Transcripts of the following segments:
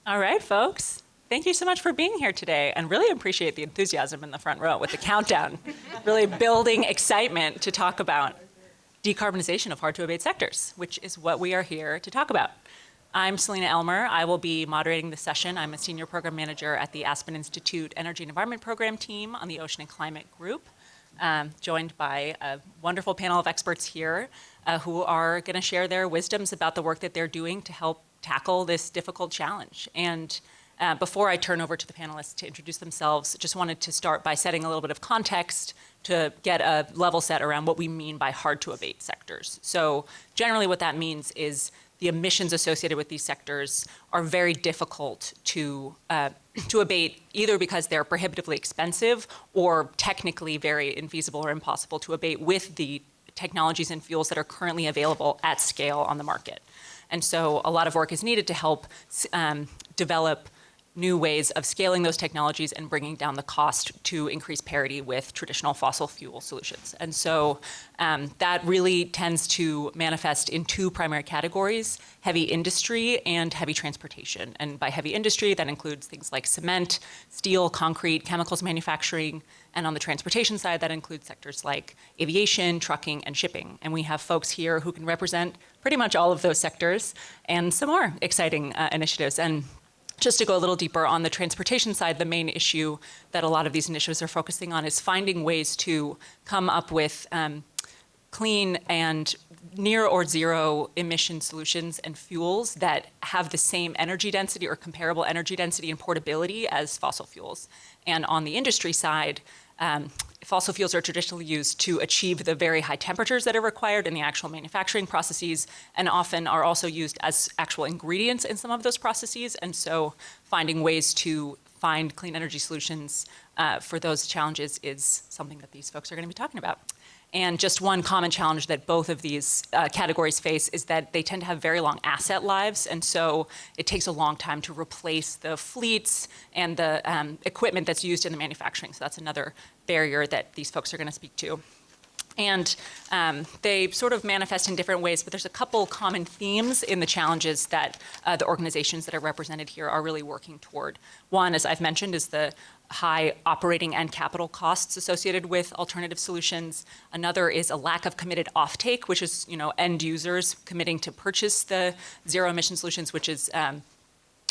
All right, folks. Thank you so much for being here today, and really appreciate the enthusiasm in the front row with the countdown. Really building excitement to talk about decarbonization of hard-to-abate sectors, which is what we are here to talk about. I'm Selena Elmer. I will be moderating the session. I'm a senior program manager at the Aspen Institute Energy and Environment Program team on the Ocean and Climate Group, joined by a wonderful panel of experts here who are going to share their wisdoms about the work that they're doing to help tackle this difficult challenge. And before I turn over to the panelists to introduce themselves, just wanted to start by setting a little bit of context to get a level set around what we mean by hard-to-abate sectors. So generally what that means is the emissions associated with these sectors are very difficult to abate, either because they're prohibitively expensive or technically very infeasible or impossible to abate with the technologies and fuels that are currently available at scale on the market. And so a lot of work is needed to help develop new ways of scaling those technologies and bringing down the cost to increase parity with traditional fossil fuel solutions. And so that really tends to manifest in two primary categories: heavy industry and heavy transportation. And by heavy industry, that includes things like cement, steel, concrete, chemicals manufacturing. And on the transportation side, that includes sectors like aviation, trucking, and shipping. And we have folks here who can represent pretty much all of those sectors and some more exciting initiatives. And just to go a little deeper on the transportation side, the main issue that a lot of these initiatives are focusing on is finding ways to come up with clean and near or zero emission solutions and fuels that have the same energy density or comparable energy density and portability as fossil fuels. And on the industry side, fossil fuels are traditionally used to achieve the very high temperatures that are required in the actual manufacturing processes, and often are also used as actual ingredients in some of those processes. And so finding ways to find clean energy solutions for those challenges is something that these folks are going to be talking about. And just one common challenge that both of these categories face is that they tend to have very long asset lives, and so it takes a long time to replace the fleets and the equipment that's used in the manufacturing. So that's another barrier that these folks are going to speak to. And they sort of manifest in different ways, but there's a couple common themes in the challenges that the organizations that are represented here are really working toward. One, as I've mentioned, is the high operating and capital costs associated with alternative solutions. Another is a lack of committed offtake, which is, end users committing to purchase the zero emission solutions, which is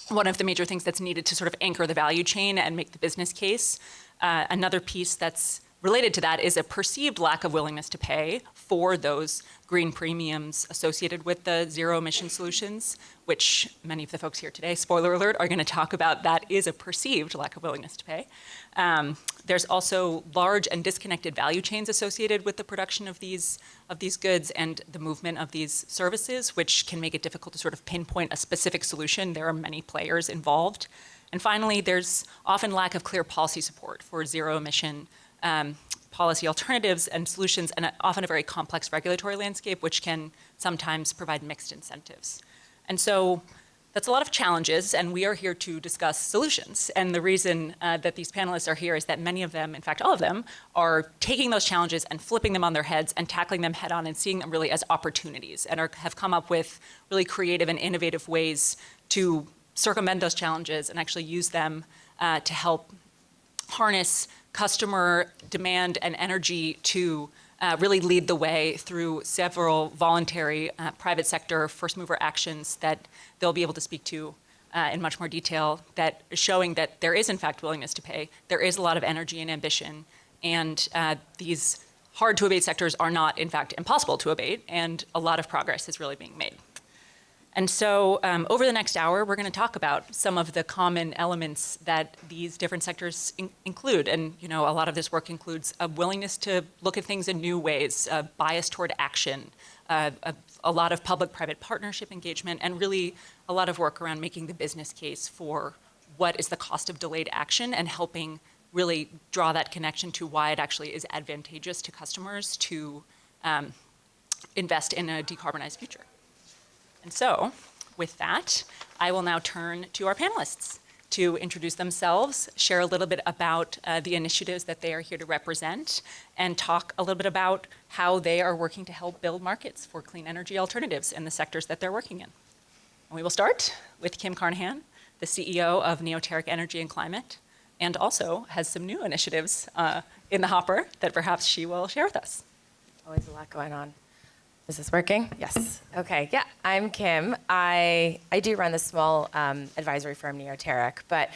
one of the major things that's needed to sort of anchor the value chain and make the business case. Another piece that's related to that is a perceived lack of willingness to pay for those green premiums associated with the zero emission solutions, which many of the folks here today, spoiler alert, are going to talk about. That is a perceived lack of willingness to pay. There's also large and disconnected value chains associated with the production of these goods and the movement of these services, which can make it difficult to sort of pinpoint a specific solution. There are many players involved. And finally, there's often lack of clear policy support for zero emission policy alternatives and solutions, and often a very complex regulatory landscape, which can sometimes provide mixed incentives. And so that's a lot of challenges, and we are here to discuss solutions. And the reason that these panelists are here is that many of them, in fact, all of them, are taking those challenges and flipping them on their heads and tackling them head on and seeing them really as opportunities, and have come up with really creative and innovative ways to circumvent those challenges and actually use them to help harness customer demand and energy to really lead the way through several voluntary private sector first mover actions that they'll be able to speak to in much more detail, that is showing that there is in fact willingness to pay, there is a lot of energy and ambition, and these hard to abate sectors are not in fact impossible to abate, and a lot of progress is really being made. And so over the next hour, we're going to talk about some of the common elements that these different sectors include. And a lot of this work includes a willingness to look at things in new ways, a bias toward action, a lot of public-private partnership engagement, and really a lot of work around making the business case for what is the cost of delayed action and helping really draw that connection to why it actually is advantageous to customers to invest in a decarbonized future. And so, with that, I will now turn to our panelists to introduce themselves, share a little bit about the initiatives that they are here to represent, and talk a little bit about how they are working to help build markets for clean energy alternatives in the sectors that they're working in. And we will start with Kim Carnahan, the CEO of Neoteric Energy and Climate, and also has some new initiatives in the hopper that perhaps she will share with us. Always a lot going on. Is this working? Yes. Okay. Yeah, I'm Kim. I do run the small advisory firm Neoteric, but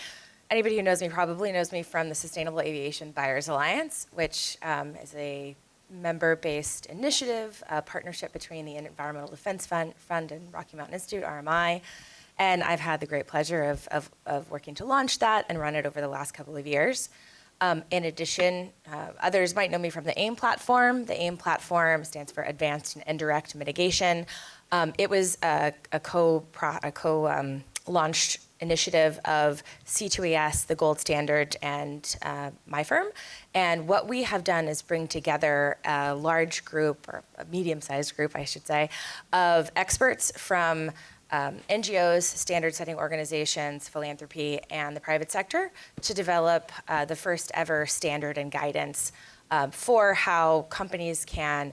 anybody who knows me probably knows me from the Sustainable Aviation Buyers Alliance, which is a member-based initiative, a partnership between the Environmental Defense Fund and Rocky Mountain Institute, RMI. And I've had the great pleasure of working to launch that and run it over the last couple of years. In addition, others might know me from the AIM platform. The AIM platform stands for Advanced and Indirect Mitigation. It was a co-launched initiative of C2ES, the gold standard, and my firm. And what we have done is bring together a large group, or a medium-sized group, I should say, of experts from NGOs, standard-setting organizations, philanthropy, and the private sector to develop the first ever standard and guidance for how companies can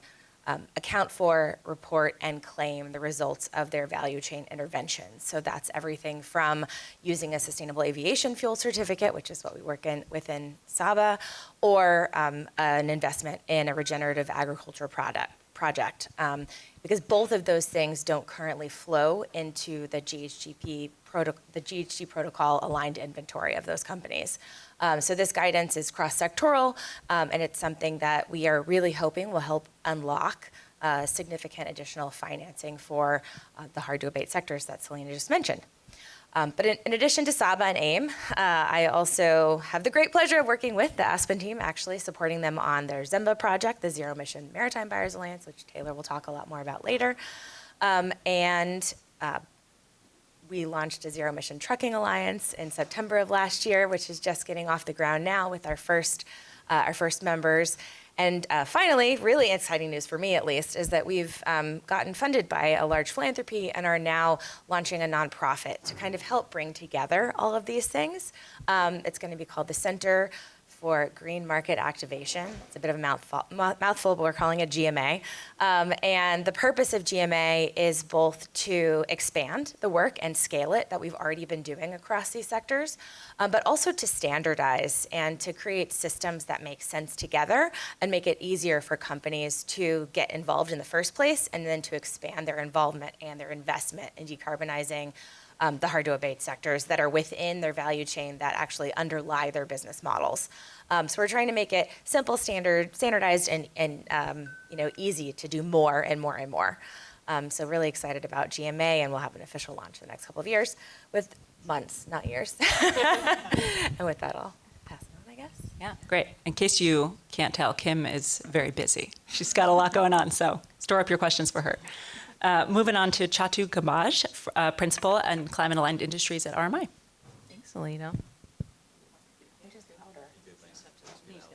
account for, report, and claim the results of their value chain interventions. So that's everything from using a sustainable aviation fuel certificate, which is what we work within SABA, or an investment in a regenerative agriculture project. Because both of those things don't currently flow into the GHG protocol aligned inventory of those companies. So this guidance is cross-sectoral, and it's something that we are really hoping will help unlock significant additional financing for the hard-to-abate sectors that Selena just mentioned. But in addition to SABA and AIM, I also have the great pleasure of working with the Aspen team, actually supporting them on their ZEMBA project, the Zero Emission Maritime Buyers Alliance, which Taylor will talk a lot more about later. We launched a Zero Emission Trucking Alliance in September of last year, which is just getting off the ground now with our first members. And finally, really exciting news for me at least, is that we've gotten funded by a large philanthropy and are now launching a nonprofit to kind of help bring together all of these things. It's going to be called the Center for Green Market Activation. It's a bit of a mouthful, but we're calling it GMA. And the purpose of GMA is both to expand the work and scale it that we've already been doing across these sectors, but also to standardize and to create systems that make sense together and make it easier for companies to get involved in the first place and then to expand their involvement and their investment in decarbonizing the hard-to-abate sectors that are within their value chain that actually underlie their business models. So we're trying to make it simple, standardized, and easy to do more and more and more. So really excited about GMA, and we'll have an official launch in the next couple of years, with months, not years. And with that, I'll pass it on, I guess. Yeah, great. In case you can't tell, Kim is very busy. She's got a lot going on, so store up your questions for her. Moving on to Chatu Kambaj, Principal and Climate Aligned Industries at RMI. Thanks, Selena.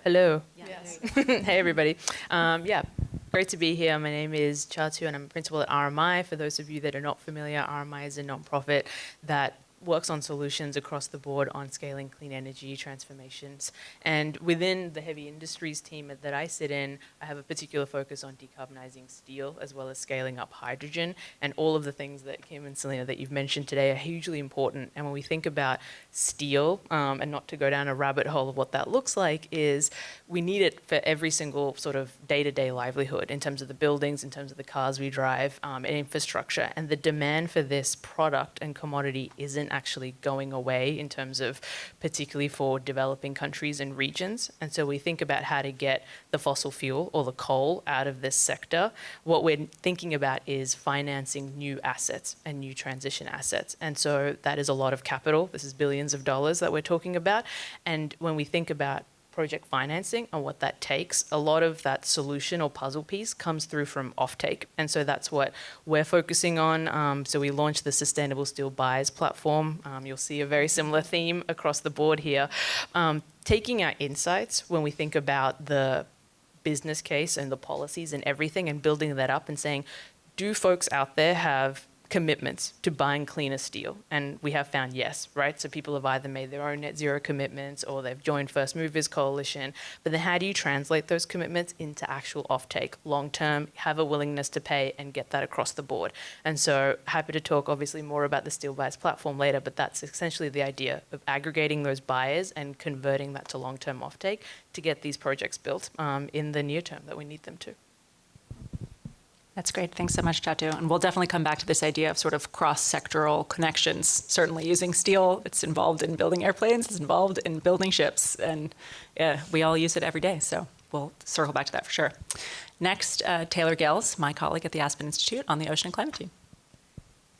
Hello. Yes. Hey, everybody. Great to be here. My name is Chatu, and I'm a principal at RMI. For those of you that are not familiar, RMI is a nonprofit that works on solutions across the board on scaling clean energy transformations. And within the heavy industries team that I sit in, I have a particular focus on decarbonizing steel as well as scaling up hydrogen. And all of the things that Kim and Selena that you've mentioned today are hugely important. And when we think about steel, and not to go down a rabbit hole of what that looks like, is we need it for every single sort of day-to-day livelihood in terms of the buildings, in terms of the cars we drive, and infrastructure. And the demand for this product and commodity isn't actually going away in terms of particularly for developing countries and regions. And so we think about how to get the fossil fuel or the coal out of this sector. What we're thinking about is financing new assets and new transition assets. And so that is a lot of capital. This is billions of dollars that we're talking about. And when we think about project financing and what that takes, a lot of that solution or puzzle piece comes through from offtake. And so that's what we're focusing on. So we launched the Sustainable Steel Buyers platform. You'll see a very similar theme across the board here. Taking our insights when we think about the business case and the policies and everything and building that up and saying, do folks out there have commitments to buying cleaner steel? And we have found yes, right? So people have either made their own net zero commitments or they've joined First Movers Coalition. But then how do you translate those commitments into actual offtake, long-term, have a willingness to pay and get that across the board? And so happy to talk obviously more about the Steel Buyers platform later, but that's essentially the idea of aggregating those buyers and converting that to long-term offtake to get these projects built in the near term that we need them to. That's great. Thanks so much, Chatu. And we'll definitely come back to this idea of sort of cross-sectoral connections. Certainly using steel, it's involved in building airplanes, it's involved in building ships, and we all use it every day. So we'll circle back to that for sure. Next, Taylor Gales, my colleague at the Aspen Institute on the Ocean and Climate team.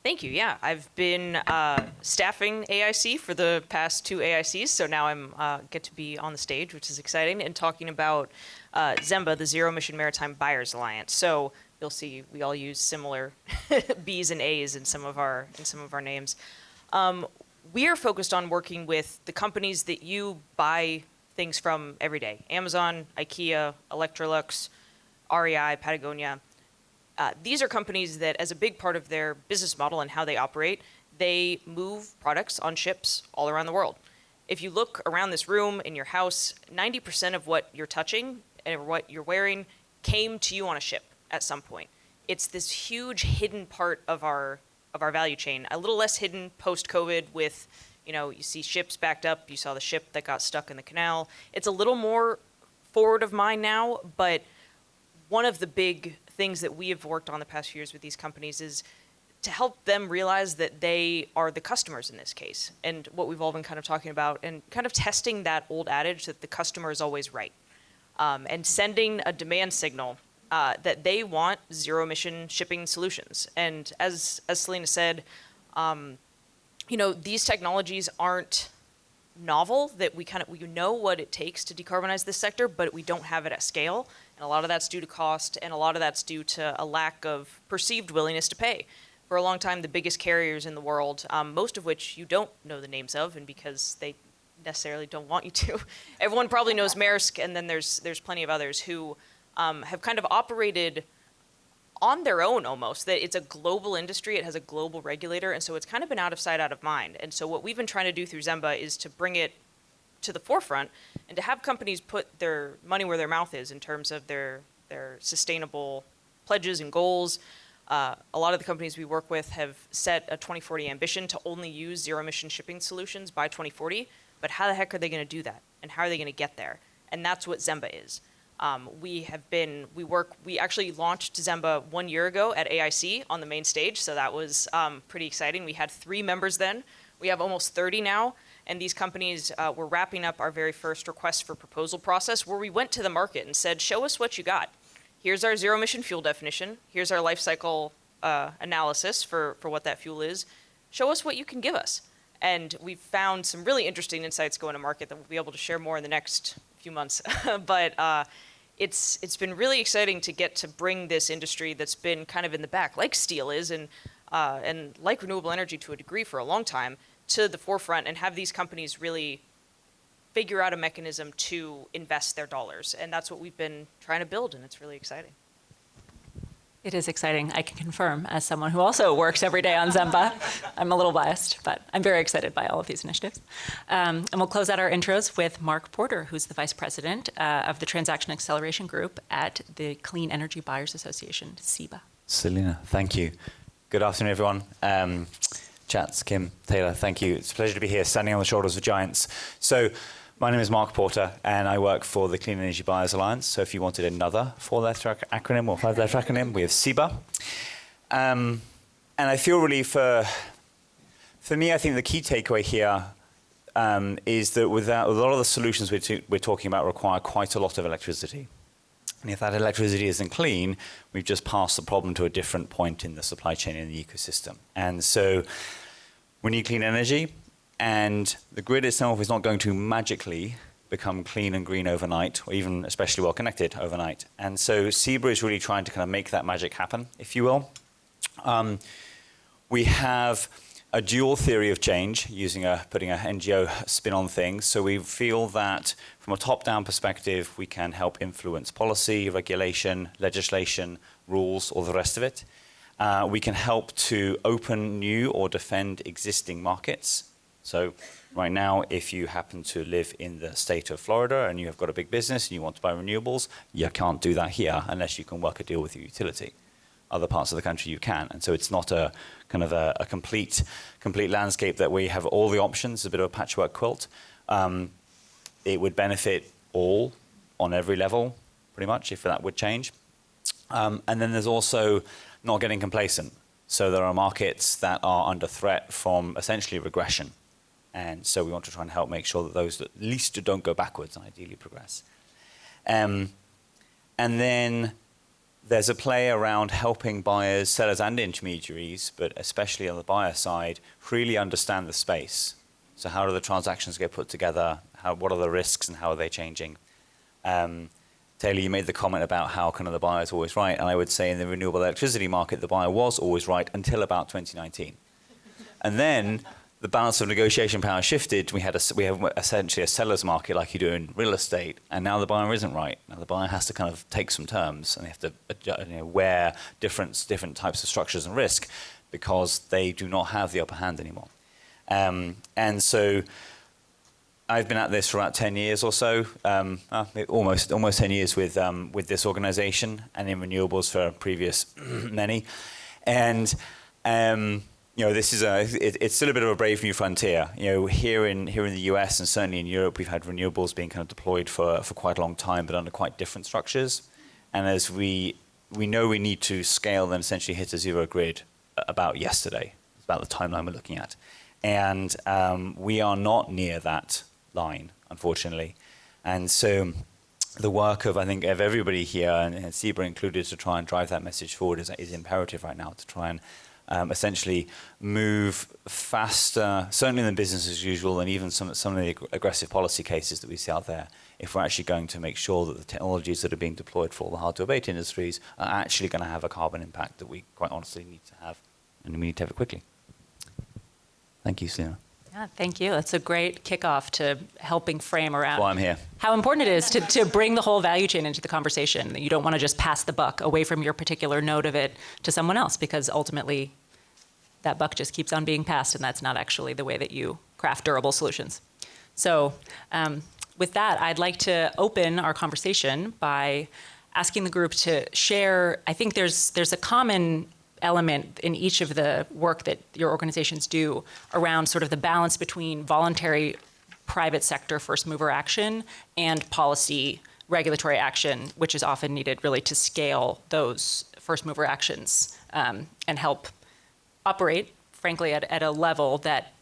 Thank you. Yeah, I've been staffing AIC for the past 2 AICs, so now I'm get to be on the stage, which is exciting, and talking about ZEMBA, the Zero Emission Maritime Buyers Alliance. So you'll see we all use similar B's and A's in some of our names. We are focused on working with the companies that you buy things from every day: Amazon, IKEA, Electrolux, REI, Patagonia. These are companies that, as a big part of their business model and how they operate, they move products on ships all around the world. If you look around this room, in your house, 90% of what you're touching and what you're wearing came to you on a ship at some point. It's this huge hidden part of our value chain. A little less hidden post-COVID with, you see ships backed up. You saw the ship that got stuck in the canal. It's a little more forward of mind now, but one of the big things that we have worked on the past few years with these companies is to help them realize that they are the customers in this case, and what we've all been kind of talking about, and kind of testing that old adage that the customer is always right, and sending a demand signal that they want zero emission shipping solutions. And as Selena said, these technologies aren't novel, that we know what it takes to decarbonize this sector, but we don't have it at scale. And a lot of that's due to cost, and a lot of that's due to a lack of perceived willingness to pay. For a long time, the biggest carriers in the world, most of which you don't know the names of, and because they necessarily don't want you to. Everyone probably knows Maersk, and then there's plenty of others who have kind of operated on their own almost. That it's a global industry, it has a global regulator, and so it's kind of been out of sight, out of mind. And so what we've been trying to do through ZEMBA is to bring it to the forefront and to have companies put their money where their mouth is in terms of their sustainable pledges and goals. A lot of the companies we work with have set a 2040 ambition to only use zero emission shipping solutions by 2040, but how the heck are they going to do that? And how are they going to get there? And that's what ZEMBA is. We actually launched ZEMBA 1 year ago at AIC on the main stage, so that was pretty exciting. We had 3 members then. We have almost 30 now, and these companies were wrapping up our very first request for proposal process, where we went to the market and said, show us what you got. Here's our zero emission fuel definition. Here's our life cycle analysis for what that fuel is. Show us what you can give us. And we've found some really interesting insights going to market that we'll be able to share more in the next few months. But it's been really exciting to get to bring this industry that's been kind of in the back, like steel is, and like renewable energy to a degree for a long time, to the forefront, and have these companies really figure out a mechanism to invest their dollars. And that's what we've been trying to build, and it's really exciting. It is exciting. I can confirm, as someone who also works every day on ZEMBA, I'm a little biased, but I'm very excited by all of these initiatives. And we'll close out our intros with Mark Porter, who's the Vice President of the Transaction Acceleration Group at the Clean Energy Buyers Association, CEBA. Selena, thank you. Good afternoon, everyone. Chats, Kim, Taylor, thank you. It's a pleasure to be here, standing on the shoulders of giants. So, my name is Mark Porter, and I work for the Clean Energy Buyers Alliance. So if you wanted another 4-letter acronym or 5-letter acronym, we have CEBA. And I feel really for me, I think the key takeaway here is that a lot of the solutions we're talking about require quite a lot of electricity. And if that electricity isn't clean, we've just passed the problem to a different point in the supply chain and the ecosystem. And so we need clean energy. And the grid itself is not going to magically become clean and green overnight, or even especially well connected overnight. And so CEBA is really trying to kind of make that magic happen, if you will. We have a dual theory of change, putting an NGO spin on things. So we feel that from a top-down perspective, we can help influence policy, regulation, legislation, rules, all the rest of it. We can help to open new or defend existing markets. So right now, if you happen to live in the state of Florida and you have got a big business and you want to buy renewables, you can't do that here unless you can work a deal with your utility. Other parts of the country you can. And so it's not a kind of a complete landscape that we have all the options, a bit of a patchwork quilt. It would benefit all on every level, pretty much, if that would change. And then there's also not getting complacent. So there are markets that are under threat from essentially regression. And so we want to try and help make sure that those at least don't go backwards and ideally progress. And then there's a play around helping buyers, sellers, and intermediaries, but especially on the buyer side, really understand the space. So how do the transactions get put together? What are the risks and how are they changing? Taylor, you made the comment about how kind of the buyer is always right, and I would say in the renewable electricity market, the buyer was always right until about 2019. And then the balance of negotiation power shifted. We have essentially a seller's market like you do in real estate, and now the buyer isn't right. Now the buyer has to kind of take some terms, and they have to wear different types of structures and risk because they do not have the upper hand anymore. And so I've been at this for about 10 years or so, almost 10 years with this organization, and in renewables for previous many. And this is it's still a bit of a brave new frontier. Here in the US and certainly in Europe, we've had renewables being kind of deployed for quite a long time, but under quite different structures. And as we know we need to scale and essentially hit a zero grid about yesterday. It's about the timeline we're looking at. And we are not near that line, unfortunately. And so the work of, I think, of everybody here, and CEBRA included, to try and drive that message forward is imperative right now, to try and essentially move faster, certainly than business as usual, and even some of the aggressive policy cases that we see out there, if we're actually going to make sure that the technologies that are being deployed for all the hard-to-abate industries are actually going to have a carbon impact that we quite honestly need to have, and we need to have it quickly. Thank you, Selena. Yeah, thank you. That's a great kickoff to helping frame around Why I'm here. how important it is to bring the whole value chain into the conversation. You don't want to just pass the buck away from your particular node of it to someone else, because ultimately that buck just keeps on being passed, and that's not actually the way that you craft durable solutions. So with that, I'd like to open our conversation by asking the group to share. I think there's a common element in each of the work that your organizations do around sort of the balance between voluntary private sector first mover action and policy regulatory action, which is often needed really to scale those first mover actions and help operate, frankly, at a level that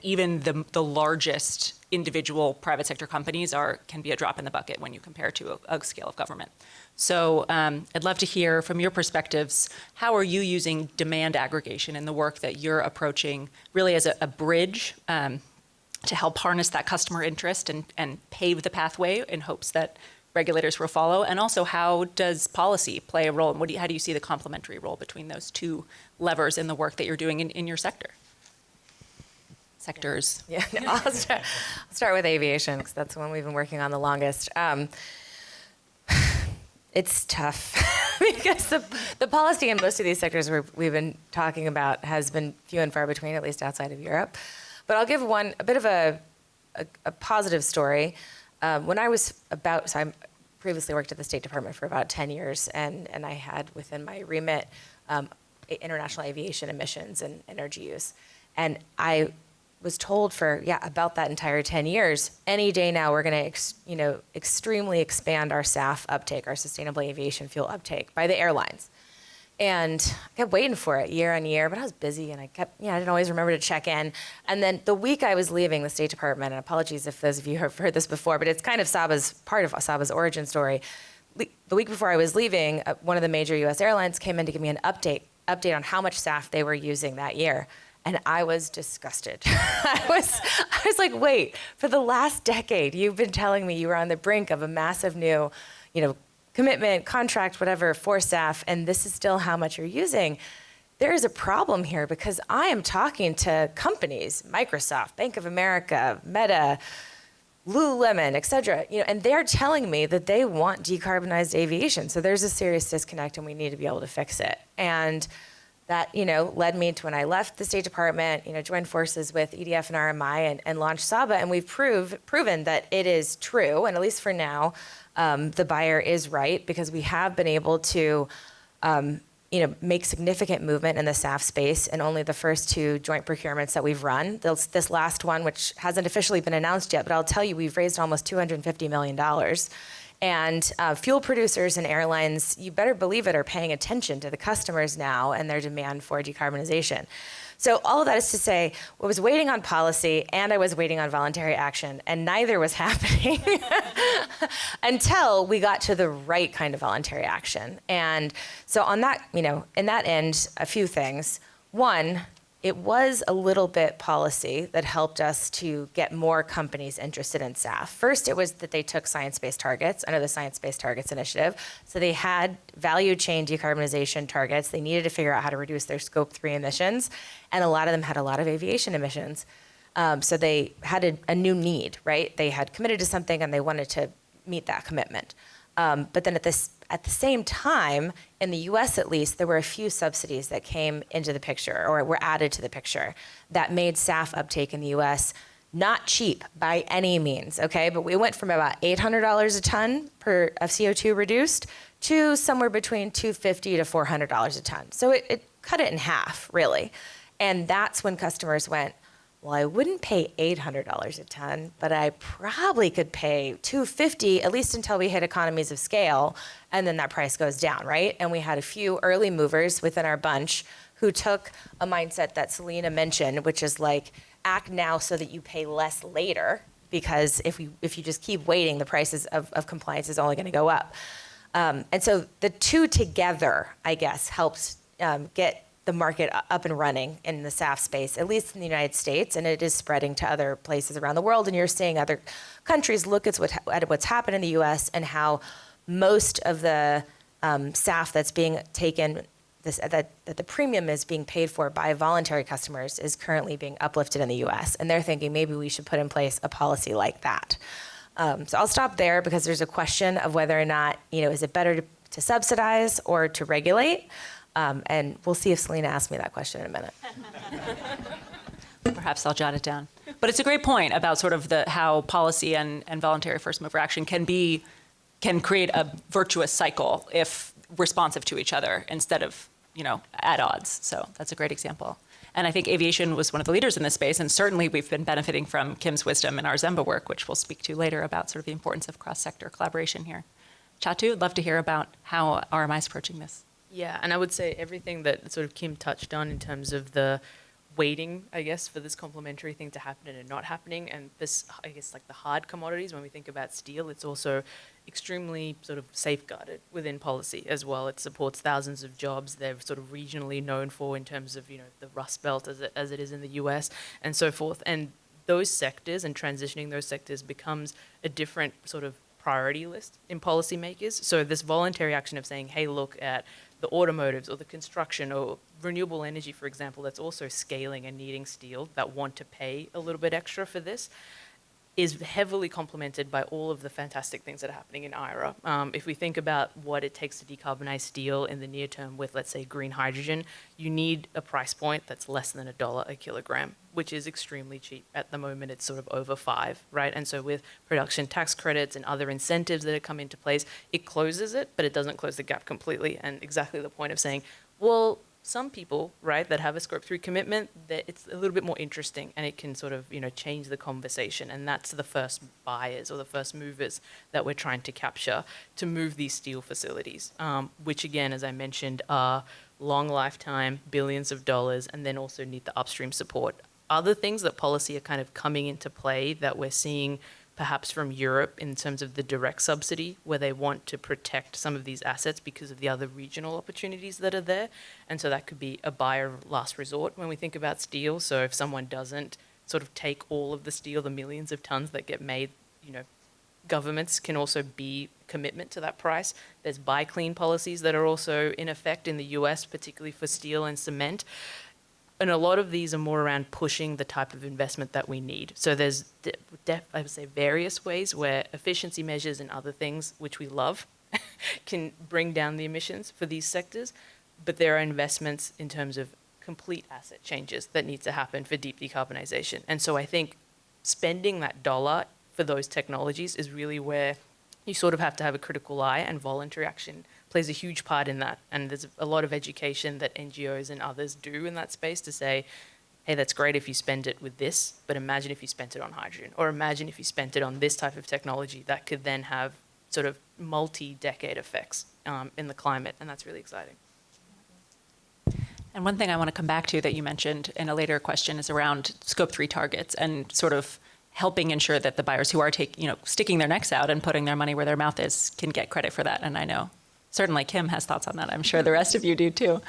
even the largest individual private sector companies can be a drop in the bucket when you compare to a scale of government. So I'd love to hear from your perspectives, how are you using demand aggregation in the work that you're approaching really as a bridge to help harness that customer interest and pave the pathway in hopes that regulators will follow? And also, how does policy play a role? And how do you see the complementary role between those two levers in the work that you're doing in your sector? Sectors. Yeah, I'll start with aviation, because that's the one we've been working on the longest. It's tough because the policy in most of these sectors we've been talking about has been few and far between, at least outside of Europe. But I'll give a bit of a positive story. When I was so I previously worked at the State Department for about 10 years, and I had within my remit international aviation emissions and energy use. And I was told for about that entire 10 years, any day now we're going to extremely expand our SAF uptake, our sustainable aviation fuel uptake, by the airlines. And I kept waiting for it year on year, but I was busy, and I didn't always remember to check in. And then the week I was leaving the State Department, and apologies if those of you have heard this before, but it's kind of part of Saba's origin story. The week before I was leaving, one of the major U.S. airlines came in to give me an update on how much SAF they were using that year. And I was disgusted. I was like, wait, for the last decade, you've been telling me you were on the brink of a massive new, commitment, contract, whatever, for SAF, and this is still how much you're using. There is a problem here, because I am talking to companies, Microsoft, Bank of America, Meta, Lululemon, et cetera, and they're telling me that they want decarbonized aviation. So there's a serious disconnect, and we need to be able to fix it. And that, led me to when I left the State Department, joined forces with EDF and RMI and launched SABA. And we've proven that it is true. And at least for now, the buyer is right, because we have been able to, make significant movement in the SAF space in only the first 2 joint procurements that we've run. This last one, which hasn't officially been announced yet, but I'll tell you, we've raised almost $250 million. And fuel producers and airlines, you better believe it, are paying attention to the customers now and their demand for decarbonization. So all of that is to say, I was waiting on policy and I was waiting on voluntary action, and neither was happening until we got to the right kind of voluntary action. And so on that, in that end, a few things. One, it was a little bit policy that helped us to get more companies interested in SAF. First, it was that they took science-based targets under the Science Based Targets Initiative. So they had value chain decarbonization targets. They needed to figure out how to reduce their Scope 3 emissions. And a lot of them had a lot of aviation emissions. So they had a new need, right? They had committed to something and they wanted to meet that commitment. But then at the same time, in the US at least, there were a few subsidies that came into the picture or were added to the picture that made SAF uptake in the US not cheap by any means, okay? But we went from about $800 a ton of CO2 reduced to somewhere between $250 to $400 a ton. So it cut it in half, really. And that's when customers went, well, I wouldn't pay $800 a ton, but I probably could pay $250, at least until we hit economies of scale, and then that price goes down, right? And we had a few early movers within our bunch who took a mindset that Selena mentioned, which is like, act now so that you pay less later, because if you just keep waiting, the prices of compliance is only going to go up. And so the two together, I guess, helps get the market up and running in the SAF space, at least in the United States, and it is spreading to other places around the world. And you're seeing other countries look at what's happened in the U.S. and how most of the SAF that's being taken, that the premium is being paid for by voluntary customers, is currently being uplifted in the U.S. And they're thinking maybe we should put in place a policy like that. So I'll stop there because there's a question of whether or not, is it better to subsidize or to regulate? And we'll see if Selena asks me that question in a minute. Perhaps I'll jot it down. But it's a great point about sort of how policy and voluntary first mover action can create a virtuous cycle if responsive to each other instead of, at odds. So that's a great example. And I think aviation was one of the leaders in this space, and certainly we've been benefiting from Kim's wisdom in our Zemba work, which we'll speak to later about sort of the importance of cross-sector collaboration here. Chatu, I'd love to hear about how RMI is approaching this. Yeah, and I would say everything that sort of Kim touched on in terms of the waiting, I guess, for this complementary thing to happen and it not happening, and this, I guess, like the hard commodities, when we think about steel, it's also extremely sort of safeguarded within policy as well. It supports thousands of jobs. They're sort of regionally known for in terms of, the Rust Belt as it is in the US and so forth. And those sectors and transitioning those sectors becomes a different sort of priority list in policymakers. So this voluntary action of saying, hey, look at the automotives or the construction or renewable energy, for example, that's also scaling and needing steel that want to pay a little bit extra for this, is heavily complemented by all of the fantastic things that are happening in IRA. If we think about what it takes to decarbonize steel in the near term with, let's say, green hydrogen, you need a price point that's less than $1 a kilogram, which is extremely cheap. At the moment, it's sort of over $5, right? And so with production tax credits and other incentives that have come into place, it closes it, but it doesn't close the gap completely. And exactly the point of saying, well, some people, right, that have a Scope 3 commitment, that it's a little bit more interesting and it can sort of, change the conversation. And that's the first buyers or the first movers that we're trying to capture to move these steel facilities, which again, as I mentioned, are long lifetime, billions of dollars, and then also need the upstream support. Other things that policy are kind of coming into play that we're seeing perhaps from Europe in terms of the direct subsidy, where they want to protect some of these assets because of the other regional opportunities that are there. And so that could be a buyer of last resort when we think about steel. So if someone doesn't sort of take all of the steel, the millions of tons that get made, governments can also be commitment to that price. There's buy clean policies that are also in effect in the US, particularly for steel and cement. And a lot of these are more around pushing the type of investment that we need. So there's, I would say, various ways where efficiency measures and other things, which we love, can bring down the emissions for these sectors. but there are investments in terms of complete asset changes that need to happen for deep decarbonization. And so I think spending that dollar for those technologies is really where you sort of have to have a critical eye, and voluntary action plays a huge part in that. And there's a lot of education that NGOs and others do in that space to say, hey, that's great if you spend it with this, but imagine if you spent it on hydrogen, or imagine if you spent it on this type of technology that could then have sort of multi-decade effects in the climate, and that's really exciting. And one thing I want to come back to that you mentioned in a later question is around Scope 3 targets and sort of helping ensure that the buyers who are sticking their necks out and putting their money where their mouth is can get credit for that. And I know certainly Kim has thoughts on that. I'm sure the rest of you do too.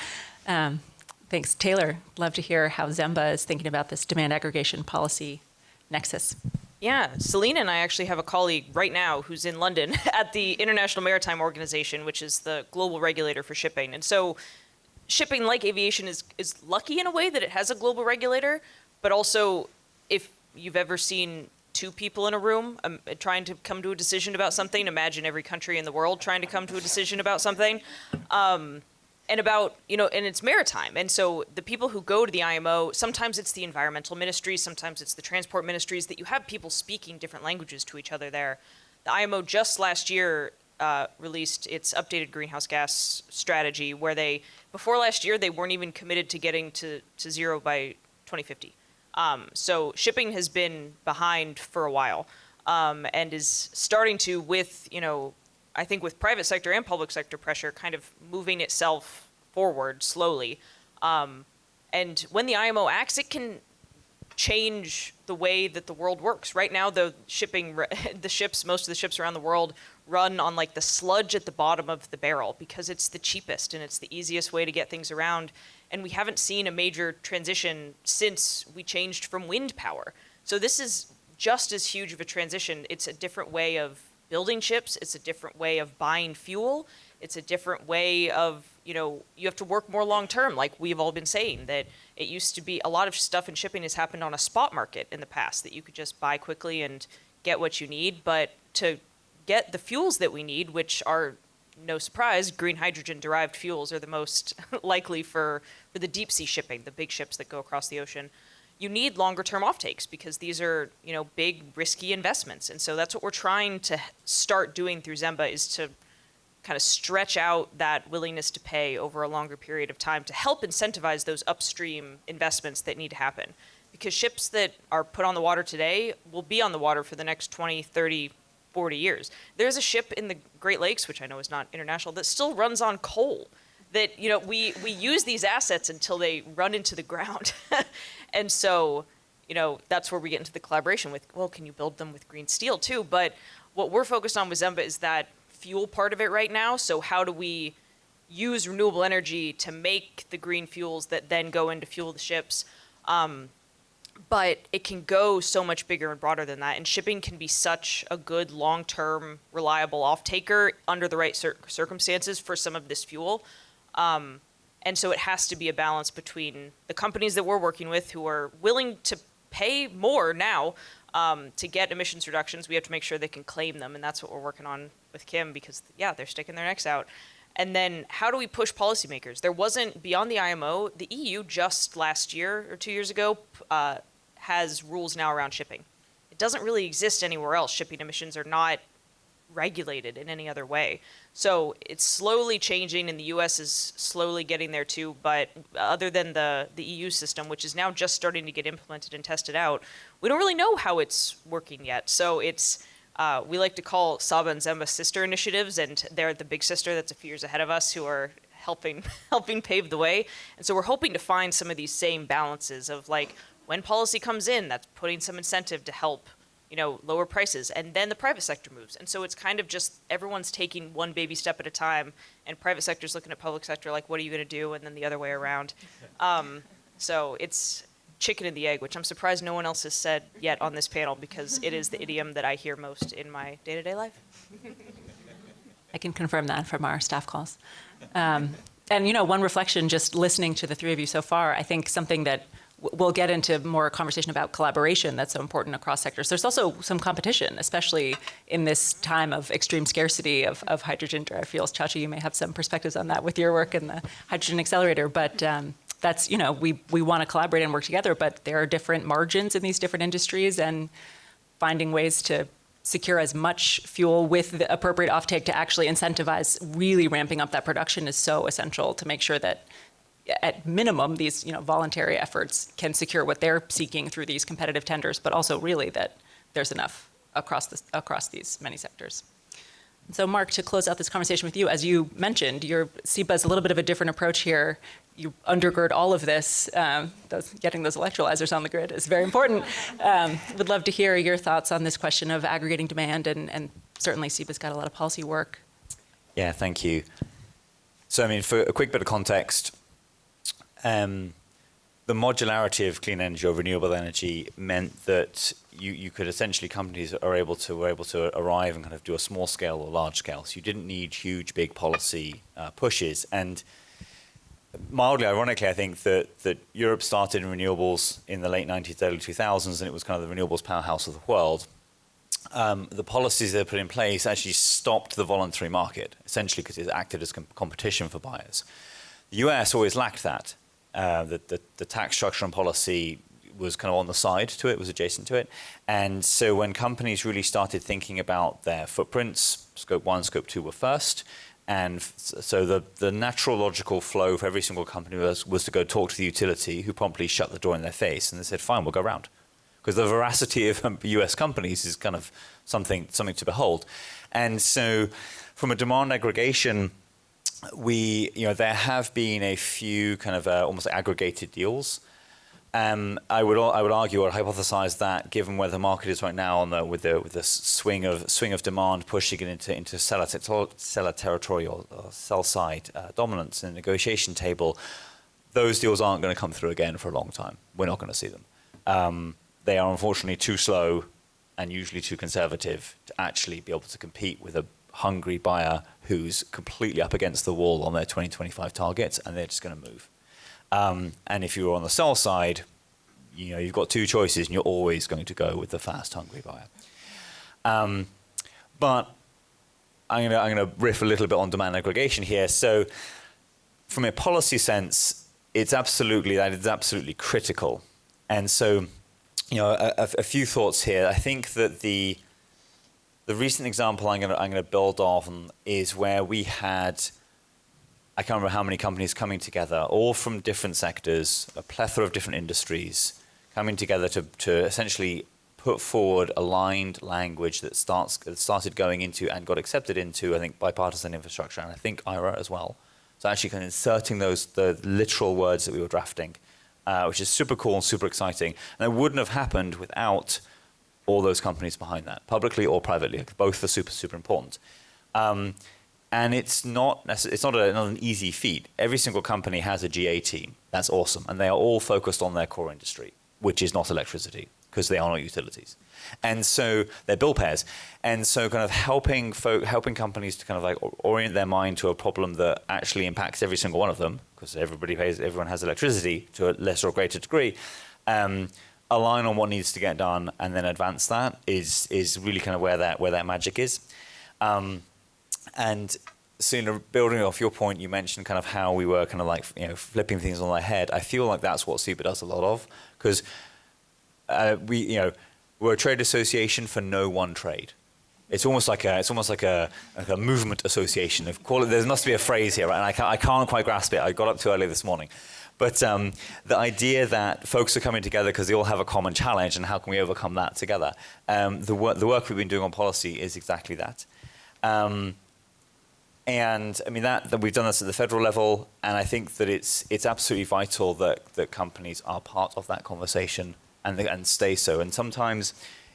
Thanks. Taylor, love to hear how Zemba is thinking about this demand aggregation policy nexus. Yeah, Selena and I actually have a colleague right now who's in London at the International Maritime Organization, which is the global regulator for shipping. And so shipping, like aviation, is lucky in a way that it has a global regulator, but also if you've ever seen two people in a room trying to come to a decision about something, imagine every country in the world trying to come to a decision about something. And it's maritime. And so the people who go to the IMO, sometimes it's the environmental ministries, sometimes it's the transport ministries, that you have people speaking different languages to each other there. The IMO just last year released its updated greenhouse gas strategy, where before last year, they weren't even committed to getting to zero by 2050. So shipping has been behind for a while, and is starting to, I think with private sector and public sector pressure, kind of moving itself forward slowly. And when the IMO acts, it can change the way that the world works. Right now, most of the ships around the world run on like the sludge at the bottom of the barrel because it's the cheapest and it's the easiest way to get things around. And we haven't seen a major transition since we changed from wind power. So this is just as huge of a transition. It's a different way of building ships. It's a different way of buying fuel. It's a different way of, you have to work more long term, like we've all been saying, that it used to be a lot of stuff in shipping has happened on a spot market in the past, that you could just buy quickly and get what you need. But to get the fuels that we need, which are, no surprise, green hydrogen derived fuels are the most likely for the deep sea shipping, the big ships that go across the ocean. You need longer term offtakes because these are, big risky investments. And so that's what we're trying to start doing through Zemba, is to kind of stretch out that willingness to pay over a longer period of time to help incentivize those upstream investments that need to happen. Because ships that are put on the water today will be on the water for the next 20, 30, 40 years. There's a ship in the Great Lakes, which I know is not international, that still runs on coal. That, we use these assets until they run into the ground. And so, that's where we get into the collaboration with, well, can you build them with green steel too? But what we're focused on with Zemba is that fuel part of it right now. So how do we use renewable energy to make the green fuels that then go into fuel the ships? But it can go so much bigger and broader than that. And shipping can be such a good long-term, reliable off-taker under the right circumstances for some of this fuel. And so it has to be a balance between the companies that we're working with who are willing to pay more now to get emissions reductions. We have to make sure they can claim them. And that's what we're working on with Kim because, they're sticking their necks out. And then how do we push policymakers? There wasn't, beyond the IMO, the EU just last year or 2 years ago has rules now around shipping. It doesn't really exist anywhere else. Shipping emissions are not regulated in any other way. So it's slowly changing, and the US is slowly getting there too. But other than the EU system, which is now just starting to get implemented and tested out, we don't really know how it's working yet. So it's, we like to call Saba and Zemba sister initiatives, and they're the big sister that's a few years ahead of us who are helping pave the way. And so we're hoping to find some of these same balances of like, when policy comes in, that's putting some incentive to help, lower prices, and then the private sector moves. And so it's kind of just everyone's taking one baby step at a time, and private sector's looking at public sector like, what are you going to do? And then the other way around. So it's chicken and the egg, which I'm surprised no one else has said yet on this panel, because it is the idiom that I hear most in my day-to-day life. I can confirm that from our staff calls. And one reflection, just listening to the three of you so far, I think something that we'll get into more conversation about collaboration that's so important across sectors. There's also some competition, especially in this time of extreme scarcity of hydrogen dry fuels. Chachi, you may have some perspectives on that with your work in the Hydrogen Accelerator, but that's, we want to collaborate and work together, but there are different margins in these different industries, and finding ways to secure as much fuel with the appropriate offtake to actually incentivize really ramping up that production is so essential to make sure that at minimum, these voluntary efforts can secure what they're seeking through these competitive tenders, but also really that there's enough across these many sectors. So Mark, to close out this conversation with you, as you mentioned, your SEPA is a little bit of a different approach here. You undergird all of this. Getting those electrolyzers on the grid is very important. Would love to hear your thoughts on this question of aggregating demand, and certainly SEPA's got a lot of policy work. Yeah, thank you. So, I mean, for a quick bit of context, the modularity of clean energy or renewable energy meant that you could essentially, companies were able to arrive and kind of do a small scale or large scale. So you didn't need huge, big policy pushes. And mildly ironically, I think that Europe started in renewables in the late 90s, early 2000s, and it was kind of the renewables powerhouse of the world. The policies they put in place actually stopped the voluntary market, essentially because it acted as competition for buyers. The US always lacked that. The tax structure and policy was kind of on the side to it, was adjacent to it. And so when companies really started thinking about their footprints, scope 1, scope 2 were first. And so the natural logical flow for every single company was to go talk to the utility, who promptly shut the door in their face. And they said, fine, we'll go round. Because the veracity of US companies is kind of something to behold. And so from a demand aggregation, there have been a few kind of almost aggregated deals. I would argue or hypothesize that given where the market is right now with the swing of demand pushing it into seller territory or sell side dominance in the negotiation table, those deals aren't going to come through again for a long time. We're not going to see them. They are unfortunately too slow and usually too conservative to actually be able to compete with a hungry buyer who's completely up against the wall on their 2025 targets, and they're just going to move. And if you're on the sell side, you've got two choices, and you're always going to go with the fast, hungry buyer. But I'm going to riff a little bit on demand aggregation here. So, from a policy sense, it's absolutely critical. And so, a few thoughts here. I think that the recent example I'm going to build on is where we had, I can't remember how many companies coming together, all from different sectors, a plethora of different industries, coming together to essentially put forward aligned language that started going into and got accepted into, I think, bipartisan infrastructure, and I think IRA as well. So actually kind of inserting the literal words that we were drafting, which is super cool and super exciting. And it wouldn't have happened without all those companies behind that, publicly or privately. Both are super, super important. And it's not an easy feat. Every single company has a GA team. That's awesome. And they are all focused on their core industry, which is not electricity, because they are not utilities. And so they're bill payers. And so kind of helping companies to kind of like orient their mind to a problem that actually impacts every single one of them, because everyone has electricity to a lesser or greater degree, align on what needs to get done and then advance that is really kind of where that magic is. And so, building off your point, you mentioned kind of how we were kind of like, flipping things on their head. I feel like that's what SEPA does a lot of, because we're a trade association for no one trade. It's almost like a movement association. There must be a phrase here, right? And I can't quite grasp it. I got up too early this morning. But the idea that folks are coming together because they all have a common challenge, and how can we overcome that together? The work we've been doing on policy is exactly that. And I mean that we've done this at the federal level, and I think that it's absolutely vital that companies are part of that conversation and stay so. And sometimes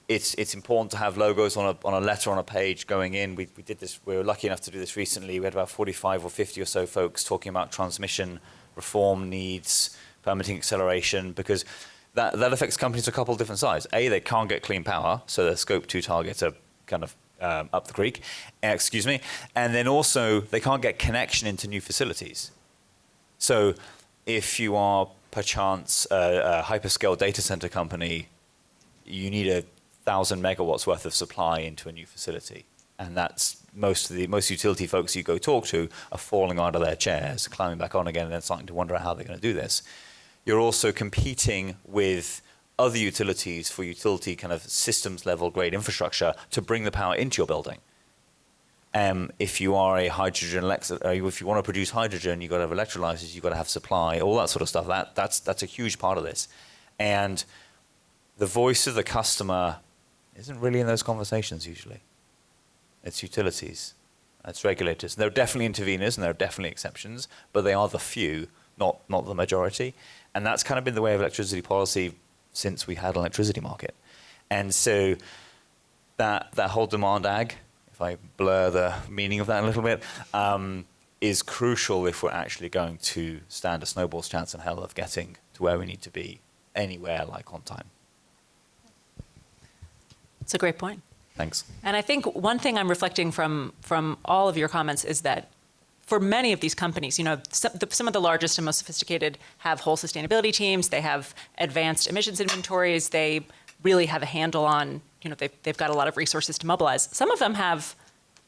it's important to have logos on a letter on a page going in. We did this. We were lucky enough to do this recently. We had about 45 or 50 or so folks talking about transmission reform needs, permitting acceleration, because that affects companies of a couple of different sides. A, they can't get clean power, so their scope 2 targets are kind of up the creek, and then also they can't get connection into new facilities. So if you are perchance a hyperscale data center company, you need 1,000 megawatts worth of supply into a new facility. And that's most utility folks you go talk to are falling out of their chairs, climbing back on again, and then starting to wonder how they're going to do this. You're also competing with other utilities for utility kind of systems level grade infrastructure to bring the power into your building. If you are a hydrogen, if you want to produce hydrogen, you've got to have electrolyzers, you've got to have supply, all that sort of stuff. That's a huge part of this. And the voice of the customer isn't really in those conversations usually. It's utilities, it's regulators. There are definitely interveners and there are definitely exceptions, but they are the few, not the majority. And that's kind of been the way of electricity policy since we had an electricity market. And so that whole demand ag, if I blur the meaning of that a little bit, is crucial if we're actually going to stand a snowball's chance in hell of getting to where we need to be anywhere like on time. It's a great point. Thanks. And I think one thing I'm reflecting from all of your comments is that for many of these companies, you know, some of the largest and most sophisticated have whole sustainability teams. They have advanced emissions inventories. They really have a handle on, you know, they've got a lot of resources to mobilize. Some of them have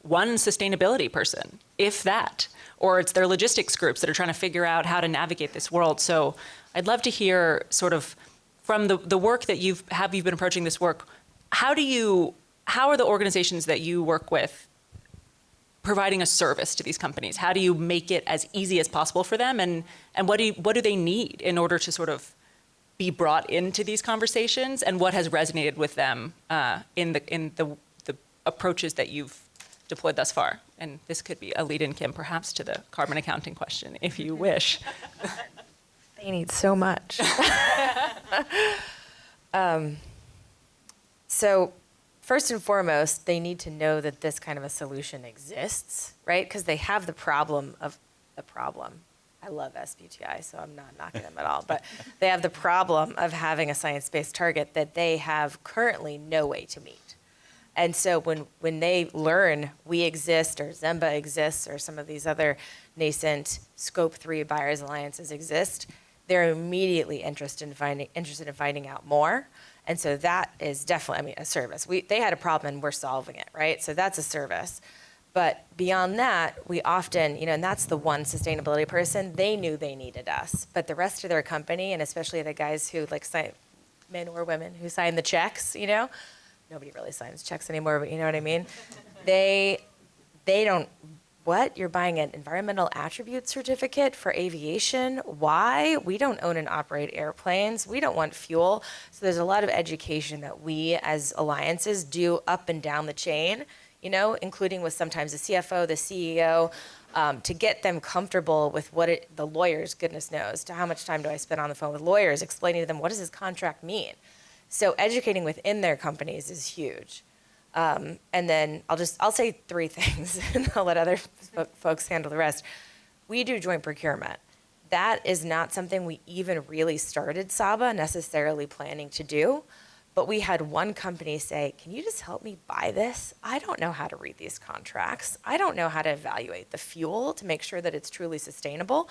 one sustainability person, if that, or it's their logistics groups that are trying to figure out how to navigate this world. So I'd love to hear sort of from the work that you've been approaching this work, how are the organizations that you work with providing a service to these companies? How do you make it as easy as possible for them? And what do they need in order to sort of be brought into these conversations? And what has resonated with them in the approaches that you've deployed thus far? And this could be a lead-in, Kim, perhaps to the carbon accounting question, if you wish. They need so much. So first and foremost, they need to know that this kind of a solution exists, right? Because they have the problem of the problem. I love SBTI, so I'm not knocking them at all. But they have the problem of having a science-based target that they have currently no way to meet. And so when they learn we exist, or Zemba exists, or some of these other nascent Scope 3 buyers alliances exist, they're immediately interested in finding out more. And so that is definitely, a service. They had a problem and we're solving it, right? So that's a service. But beyond that, we often, and that's the one sustainability person, they knew they needed us. But the rest of their company, and especially the guys who men or women who sign the checks, nobody really signs checks anymore, but you know what I mean? They don't, what? You're buying an environmental attribute certificate for aviation? Why? We don't own and operate airplanes. We don't want fuel. So there's a lot of education that we as alliances do up and down the chain, including with sometimes the CFO, the CEO, to get them comfortable with the lawyers, goodness knows, to how much time do I spend on the phone with lawyers, explaining to them what does this contract mean? So educating within their companies is huge. And then I'll say three things and I'll let other folks handle the rest. We do joint procurement. That is not something we even really started Saba necessarily planning to do, but we had one company say, can you just help me buy this? I don't know how to read these contracts. I don't know how to evaluate the fuel to make sure that it's truly sustainable.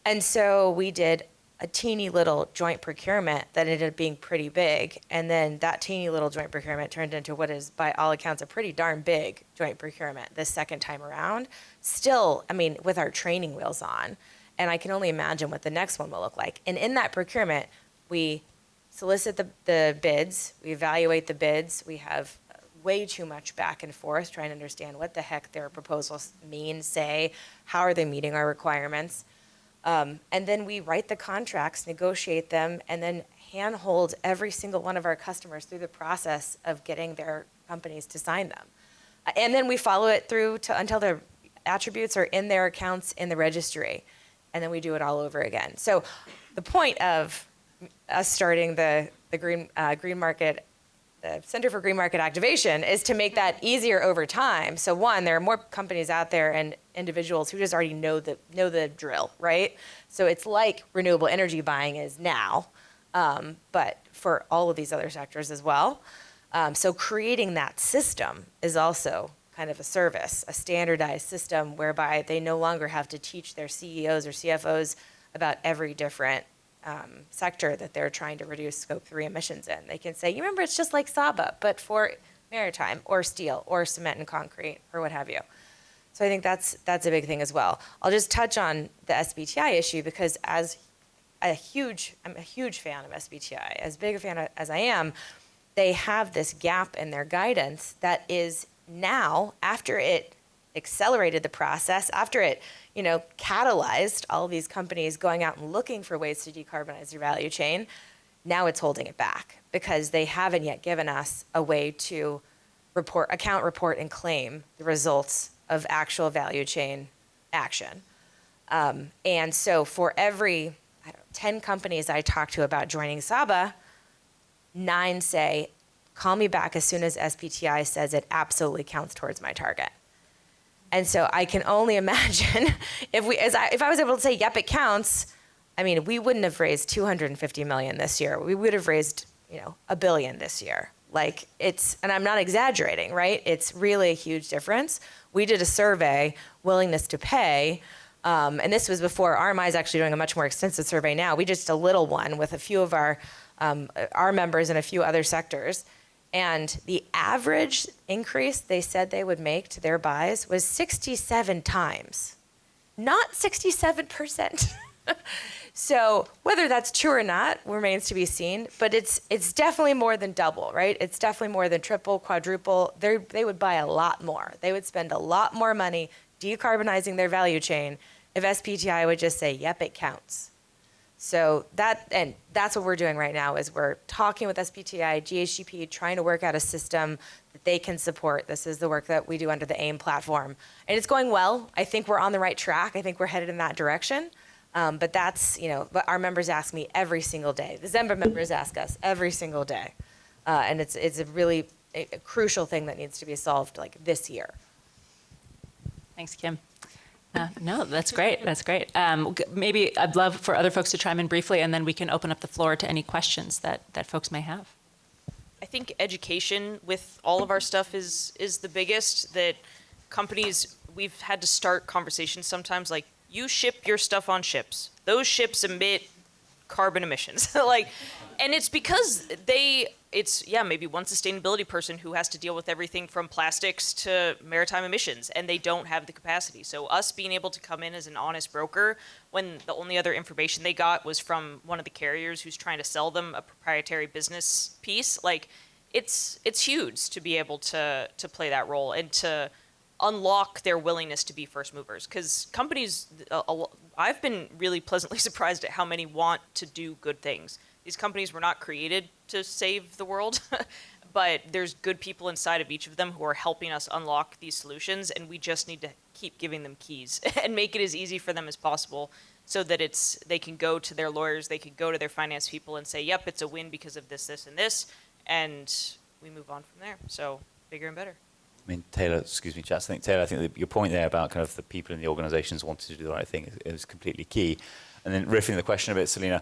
And so we did a teeny little joint procurement that ended up being pretty big. And then that teeny little joint procurement turned into what is, by all accounts, a pretty darn big joint procurement this second time around. Still, with our training wheels on. And I can only imagine what the next one will look like. And in that procurement, we solicit the bids, we evaluate the bids, we have way too much back and forth trying to understand what the heck their proposals mean, say, how are they meeting our requirements. And then we write the contracts, negotiate them, and then handhold every single one of our customers through the process of getting their companies to sign them. And then we follow it through until their attributes are in their accounts in the registry. And then we do it all over again. So the point of us starting the Green Market, the Center for Green Market Activation, is to make that easier over time. So one, there are more companies out there and individuals who just already know the drill, right? So it's like renewable energy buying is now, but for all of these other sectors as well. So creating that system is also kind of a service, a standardized system whereby they no longer have to teach their CEOs or CFOs about every different sector that they're trying to reduce scope 3 emissions in. They can say, you remember, it's just like Saba, but for maritime or steel or cement and concrete or what have you. So I think that's a big thing as well. I'll just touch on the SBTI issue because I'm a huge fan of SBTI. As big a fan as I am, they have this gap in their guidance that is now, after it accelerated the process, after it, catalyzed all these companies going out and looking for ways to decarbonize their value chain, now it's holding it back because they haven't yet given us a way to account, report, and claim the results of actual value chain action. And so for every 10 companies I talk to about joining Saba, 9 say, call me back as soon as SBTI says it absolutely counts towards my target. And so I can only imagine if I was able to say, yep, it counts, we wouldn't have raised $250 million this year. We would have raised, $1 billion this year. And I'm not exaggerating, right? It's really a huge difference. We did a survey, willingness to pay, and this was before RMI is actually doing a much more extensive survey now. We just did a little one with a few of our members in a few other sectors. And the average increase they said they would make to their buys was 67 times, not 67%. So whether that's true or not remains to be seen, but it's definitely more than double, right? It's definitely more than triple, quadruple. They would buy a lot more. They would spend a lot more money decarbonizing their value chain if SBTI would just say, yep, it counts. So that's what we're doing right now is we're talking with SBTI, GHGP, trying to work out a system that they can support. This is the work that we do under the AIM platform. And it's going well. I think we're on the right track. I think we're headed in that direction. But that's, but our members ask me every single day. The Zemba members ask us every single day. And it's a really a crucial thing that needs to be solved this year. Thanks, Kim. No, that's great. That's great. Maybe I'd love for other folks to chime in briefly, and then we can open up the floor to any questions that folks may have. I think education with all of our stuff is the biggest. That companies, we've had to start conversations sometimes like, you ship your stuff on ships. Those ships emit carbon emissions. And it's because maybe one sustainability person who has to deal with everything from plastics to maritime emissions, and they don't have the capacity. So us being able to come in as an honest broker when the only other information they got was from one of the carriers who's trying to sell them a proprietary business piece, it's huge to be able to play that role and to unlock their willingness to be first movers. Because companies, I've been really pleasantly surprised at how many want to do good things. These companies were not created to save the world, but there's good people inside of each of them who are helping us unlock these solutions, and we just need to keep giving them keys and make it as easy for them as possible so that they can go to their lawyers, they can go to their finance people and say, yep, it's a win because of this, this, and this, and we move on from there. So bigger and better. Taylor, excuse me, Chats. I think your point there about kind of the people in the organizations wanting to do the right thing is completely key. And then riffing the question a bit, Selena,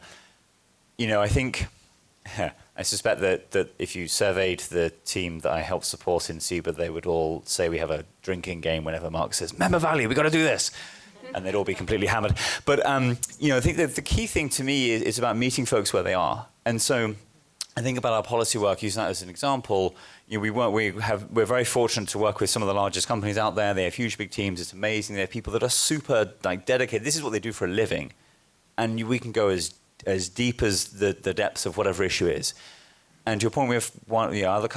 I think, I suspect that if you surveyed the team that I help support in SIBA, they would all say we have a drinking game whenever Mark says, member value, we've got to do this. And they'd all be completely hammered. But, I think that the key thing to me is about meeting folks where they are. And so I think about our policy work, using that as an example, we're very fortunate to work with some of the largest companies out there. They have huge, big teams. It's amazing. They have people that are super dedicated. This is what they do for a living. And we can go as deep as the depths of whatever issue is. And to your point, we have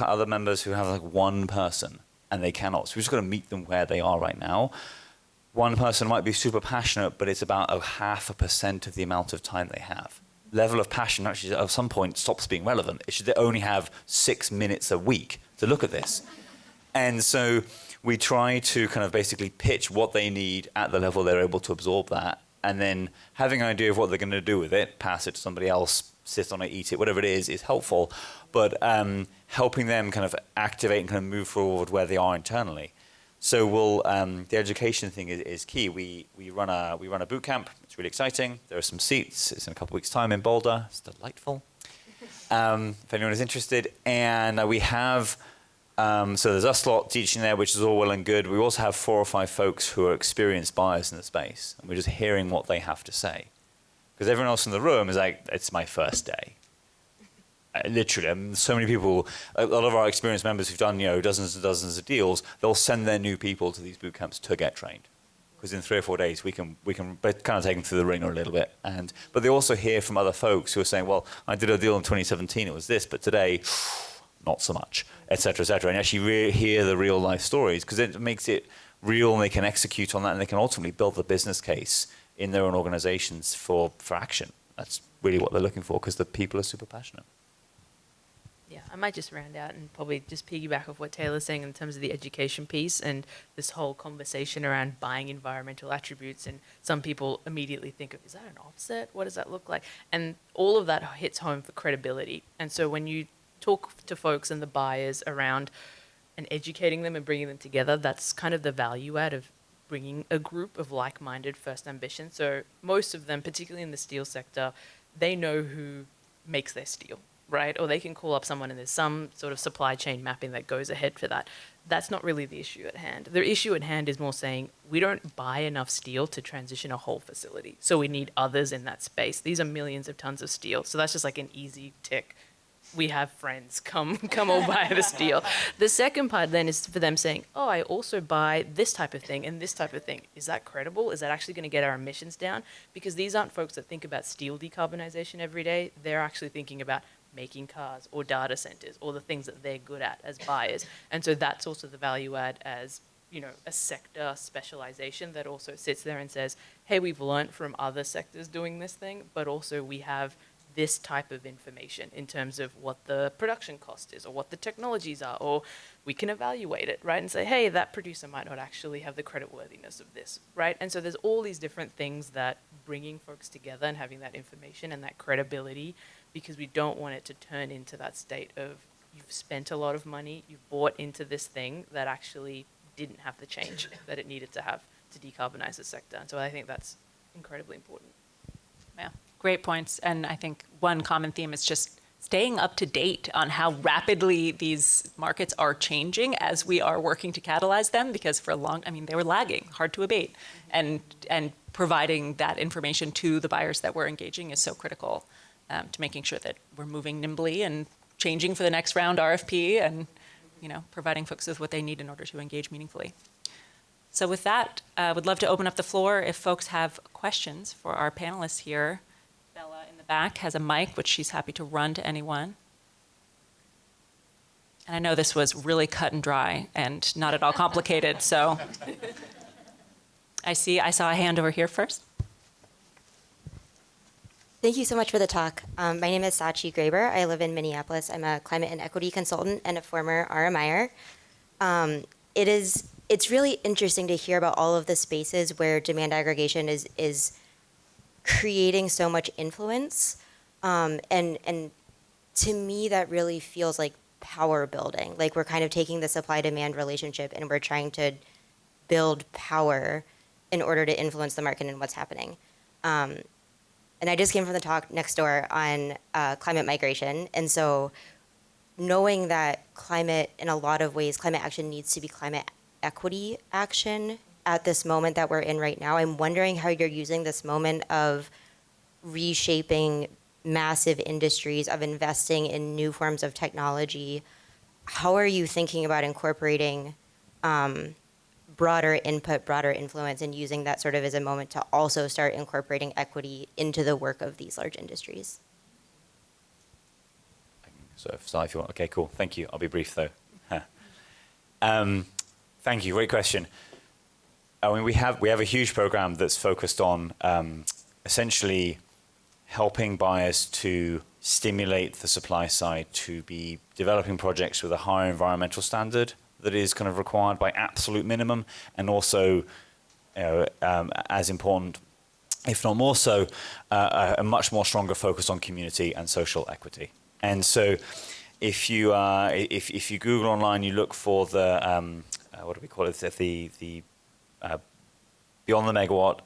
other members who have one person, and they cannot. So we've just got to meet them where they are right now. One person might be super passionate, but it's about 0.5% of the amount of time they have. Level of passion actually at some point stops being relevant. It should only have 6 minutes a week to look at this. And so we try to kind of basically pitch what they need at the level they're able to absorb that. And then having an idea of what they're going to do with it, pass it to somebody else, sit on it, eat it, whatever it is helpful. But helping them kind of activate and kind of move forward where they are internally. So the education thing is key. We run a boot camp. It's really exciting. There are some seats. It's in a couple of weeks' time in Boulder. It's delightful. If anyone is interested. And we have, so there's us lot teaching there, which is all well and good. We also have 4 or 5 folks who are experienced buyers in the space. And we're just hearing what they have to say. because everyone else in the room is like, it's my first day. Literally, so many people, a lot of our experienced members who've done, dozens and dozens of deals, they'll send their new people to these boot camps to get trained. Because in 3 or 4 days, we can kind of take them through the ringer a little bit. But they also hear from other folks who are saying, well, I did a deal in 2017, it was this, but today, not so much, et cetera, et cetera. And actually hear the real life stories, because it makes it real, and they can execute on that, and they can ultimately build the business case in their own organizations for action. That's really what they're looking for, because the people are super passionate. Yeah, I might just round out and probably just piggyback off what Taylor's saying in terms of the education piece and this whole conversation around buying environmental attributes. And some people immediately think of, is that an offset? What does that look like? And all of that hits home for credibility. And so when you talk to folks and the buyers around and educating them and bringing them together, that's kind of the value add of bringing a group of like-minded first ambition. So most of them, particularly in the steel sector, they know who makes their steel, right? Or they can call up someone and there's some sort of supply chain mapping that goes ahead for that. That's not really the issue at hand. The issue at hand is more saying we don't buy enough steel to transition a whole facility. So we need others in that space. These are millions of tons of steel. So that's just like an easy tick. We have friends, come all buy the steel. The second part then is for them saying, oh, I also buy this type of thing and this type of thing. Is that credible? Is that actually going to get our emissions down? Because these aren't folks that think about steel decarbonization every day. They're actually thinking about making cars or data centers or the things that they're good at as buyers. And so that's also the value add as, a sector specialization that also sits there and says, hey, we've learned from other sectors doing this thing, but also we have this type of information in terms of what the production cost is or what the technologies are, or we can evaluate it, right? And say, hey, that producer might not actually have the creditworthiness of this, right? And so there's all these different things that bringing folks together and having that information and that credibility, because we don't want it to turn into that state of you've spent a lot of money, you've bought into this thing that actually didn't have the change that it needed to have to decarbonize the sector. And so I think that's incredibly important. Yeah, great points. And I think one common theme is just staying up to date on how rapidly these markets are changing as we are working to catalyze them, because for they were lagging, hard to abate. And providing that information to the buyers that we're engaging is so critical to making sure that we're moving nimbly and changing for the next round RFP and, providing folks with what they need in order to engage meaningfully. So with that, I would love to open up the floor if folks have questions for our panelists here. Bella in the back has a mic, which she's happy to run to anyone. And I know this was really cut and dry and not at all complicated, so I saw a hand over here first. Thank you so much for the talk. My name is Sachi Graber. I live in Minneapolis. I'm a climate and equity consultant and a former RMIer. It's really interesting to hear about all of the spaces where demand aggregation is creating so much influence. And to me, that really feels like power building. Like we're kind of taking the supply-demand relationship and we're trying to build power in order to influence the market and what's happening. And I just came from the talk next door on climate migration. And so knowing that climate, in a lot of ways, climate action needs to be climate equity action at this moment that we're in right now, I'm wondering how you're using this moment of reshaping massive industries, of investing in new forms of technology. How are you thinking about incorporating broader input, broader influence, and using that sort of as a moment to also start incorporating equity into the work of these large industries? So if you want, okay, cool. Thank you. I'll be brief though. Thank you. Great question. I mean, we have a huge program that's focused on essentially helping buyers to stimulate the supply side to be developing projects with a higher environmental standard that is kind of required by absolute minimum, and also, as important, if not more so, a much more stronger focus on community and social equity. And so, if you Google online, you look for the what do we call it? The Beyond the Megawatt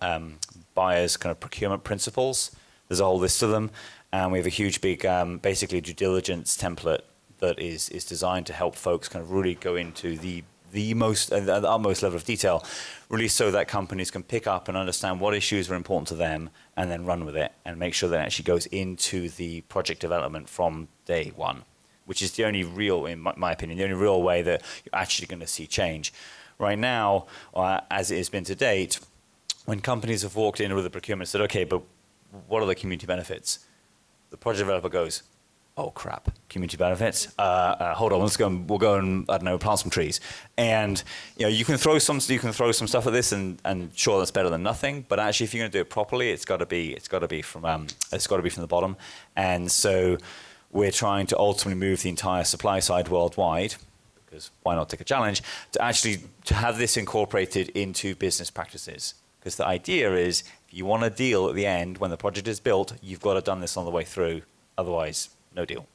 buyers kind of procurement principles. There's a whole list of them, and we have a huge, big, basically due diligence template that is designed to help folks kind of really go into the the utmost level of detail, really so that companies can pick up and understand what issues are important to them and then run with it and make sure that it actually goes into the project development from day one, which is the only real, in my opinion, the only real way that you're actually going to see change. Right now, as it has been to date, when companies have walked in with a procurement and said, okay, but what are the community benefits? The project developer goes, oh crap, community benefits. Hold on, we'll go and I don't know, plant some trees. And you can throw some stuff at this, and sure, that's better than nothing. But actually, if you're going to do it properly, it's got to be from the bottom. And so we're trying to ultimately move the entire supply side worldwide, because why not take a challenge, to have this incorporated into business practices. Because the idea is, if you want a deal at the end when the project is built, you've got to have done this on the way through. Otherwise, no deal.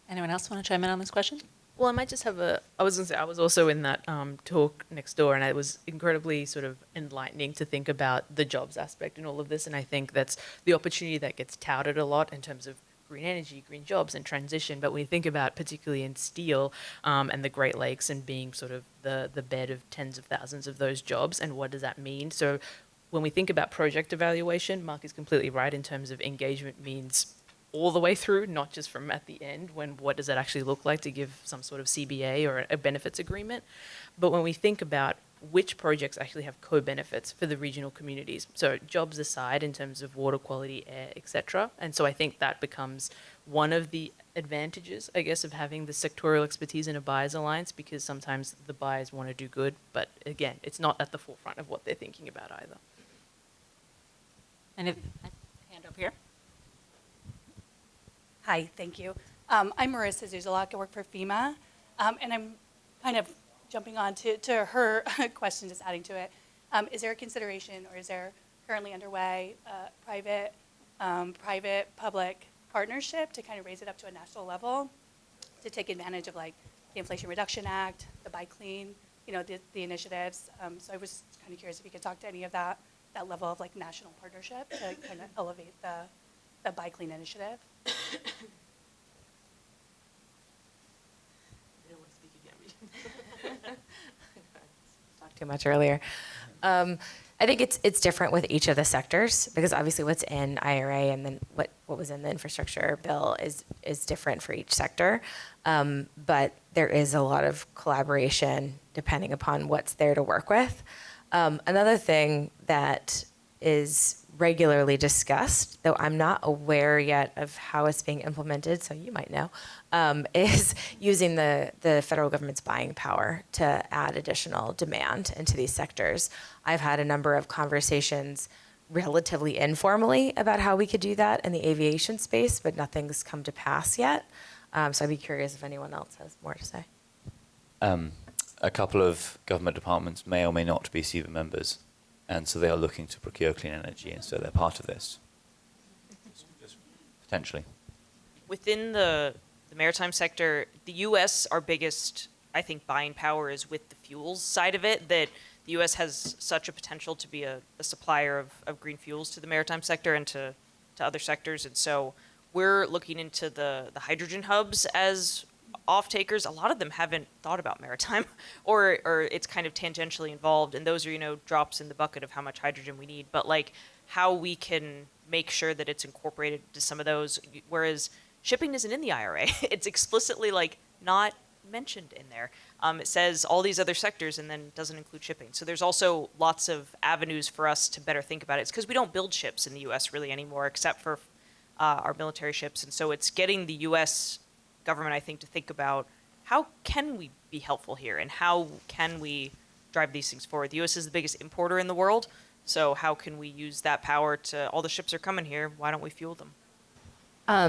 Anyone else want to chime in on this question? Well, I might just have I was going to say, I was also in that talk next door, and it was incredibly sort of enlightening to think about the jobs aspect in all of this. And I think that's the opportunity that gets touted a lot in terms of green energy, green jobs, and transition. But when you think about, particularly in steel and the Great Lakes, and being sort of the bed of tens of thousands of those jobs, and what does that mean? So when we think about project evaluation, Mark is completely right in terms of engagement means all the way through, not just from at the end, when what does that actually look like to give some sort of CBA or a benefits agreement. But when we think about which projects actually have co-benefits for the regional communities, so jobs aside in terms of water quality, air, etc. And so I think that becomes one of the advantages, I guess, of having the sectorial expertise in a buyers alliance, because sometimes the buyers want to do good, but again, it's not at the forefront of what they're thinking about either. And hand up here. Hi, thank you. I'm Marissa Zuzalak. I work for FEMA, and I'm kind of jumping on to her question, just adding to it. Is there a consideration, or is there currently underway private-public partnership to kind of raise it up to a national level to take advantage of like the Inflation Reduction Act, the Buy Clean, the initiatives? So I was kind of curious if you could talk to any of that level of like national partnership to kind of elevate the Buy Clean initiative. Talked too much earlier. I think it's different with each of the sectors, because obviously what's in IRA and then what was in the infrastructure bill is different for each sector. But there is a lot of collaboration depending upon what's there to work with. Another thing that is regularly discussed, though I'm not aware yet of how it's being implemented, so you might know, is using the federal government's buying power to add additional demand into these sectors. I've had a number of conversations relatively informally about how we could do that in the aviation space, but nothing's come to pass yet. So I'd be curious if anyone else has more to say. A couple of government departments may or may not be SEVA members, and so they are looking to procure clean energy, and so they're part of this, potentially. Within the maritime sector, the U.S., our biggest, I think, buying power is with the fuels side of it, that the U.S. has such a potential to be a supplier of green fuels to the maritime sector and to other sectors. And so we're looking into the hydrogen hubs as off-takers. A lot of them haven't thought about maritime, or it's kind of tangentially involved, and those are, drops in the bucket of how much hydrogen we need. But like how we can make sure that it's incorporated to some of those, whereas shipping isn't in the IRA. It's explicitly like not mentioned in there. It says all these other sectors and then doesn't include shipping. So there's also lots of avenues for us to better think about it. It's because we don't build ships in the U.S. really anymore, except for our military ships. And so it's getting the U.S. government, I think, to think about how can we be helpful here and how can we drive these things forward. The U.S. is the biggest importer in the world, so how can we use that power to, all the ships are coming here, why don't we fuel them?